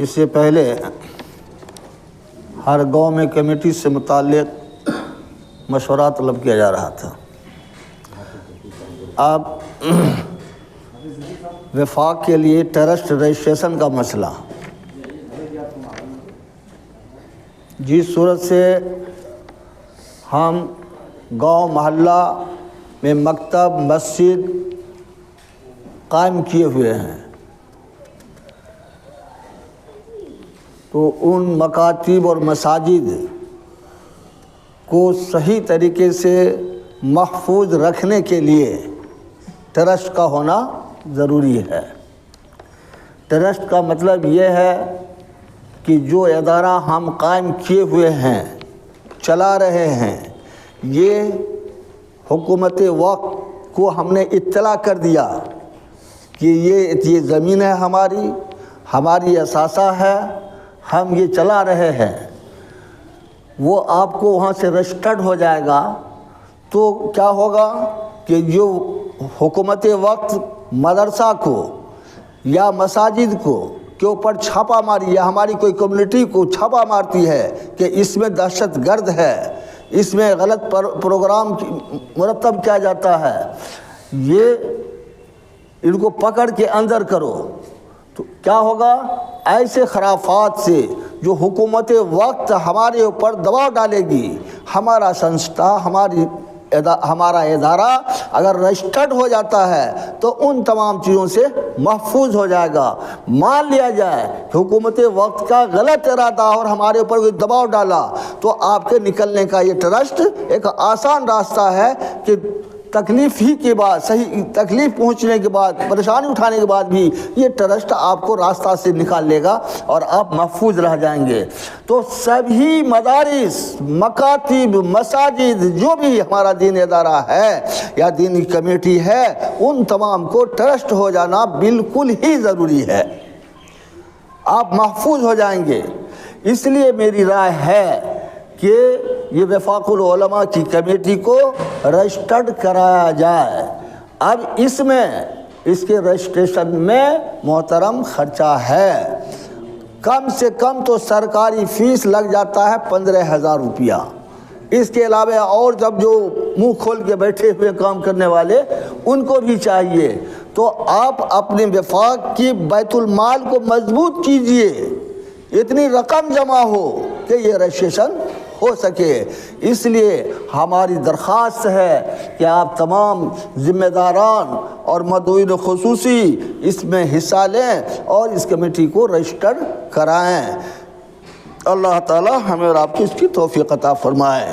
اس سے پہلے ہر گاؤں میں کمیٹی سے متعلق مشورہ طلب کیا جا رہا تھا۔ اب وفاق کے لیے ٹرسٹ رجسٹریشن کا مسئلہ جس صورت سے ہم گاؤں محلہ میں مکتب مسجد قائم کیے ہوئے ہیں، تو ان مکاتب اور مساجد کو صحیح طریقے سے محفوظ رکھنے کے لیے ٹرسٹ کا ہونا ضروری ہے۔ ٹرسٹ کا مطلب یہ ہے کہ جو ادارہ ہم قائم کیے ہوئے ہیں، چلا رہے ہیں، یہ حکومت وقت کو ہم نے اطلاع کر دیا کہ یہ زمین ہے ہماری اثاثہ ہے، ہم یہ چلا رہے ہیں، وہ آپ کو وہاں سے رجسٹرڈ ہو جائے گا۔ تو کیا ہوگا کہ جو حکومت وقت مدرسہ کو یا مساجد کو کے اوپر چھاپا ماری یا ہماری کوئی کمیونٹی کو چھاپا مارتی ہے کہ اس میں دہشت گرد ہے، اس میں غلط پروگرام مرتب کیا جاتا ہے، یہ ان کو پکڑ کے اندر کرو، تو کیا ہوگا؟ ایسے خرافات سے جو حکومت وقت ہمارے اوپر دباؤ ڈالے گی، ہمارا سنستھا ہمارا ادارہ اگر رجسٹرڈ ہو جاتا ہے تو ان تمام چیزوں سے محفوظ ہو جائے گا۔ مان لیا جائے حکومت وقت کا غلط ارادہ اور ہمارے اوپر کوئی دباؤ ڈالا تو آپ کے نکلنے کا یہ ٹرسٹ ایک آسان راستہ ہے کہ تکلیف ہی کے بعد، صحیح تکلیف پہنچنے کے بعد، پریشانی اٹھانے کے بعد بھی یہ ٹرسٹ آپ کو راستہ سے نکال لے گا اور آپ محفوظ رہ جائیں گے۔ تو سبھی مدارس، مکاتب، مساجد، جو بھی ہمارا دین ادارہ ہے یا دینی کمیٹی ہے، ان تمام کو ٹرسٹ ہو جانا بالکل ہی ضروری ہے، آپ محفوظ ہو جائیں گے۔ اس لیے میری رائے ہے کہ یہ وفاق العلماء کی کمیٹی کو رجسٹرڈ کرایا جائے۔ اب اس کے رجسٹریشن میں محترم خرچہ ہے، کم سے کم تو سرکاری فیس لگ جاتا ہے 15,000 روپیہ۔ اس کے علاوہ اور جب جو منہ کھول کے بیٹھے ہوئے کام کرنے والے ان کو بھی چاہیے، تو آپ اپنے وفاق کی بیت المال کو مضبوط کیجئے، اتنی رقم جمع ہو کہ یہ رجسٹریشن ہو سکے۔ اس لیے ہماری درخواست ہے کہ آپ تمام ذمہ داران اور مدعوین خصوصی اس میں حصہ لیں اور اس کمیٹی کو رجسٹر کرائیں۔ اللہ تعالی ہمیں اور آپ کو اس کی توفیق عطا فرمائے۔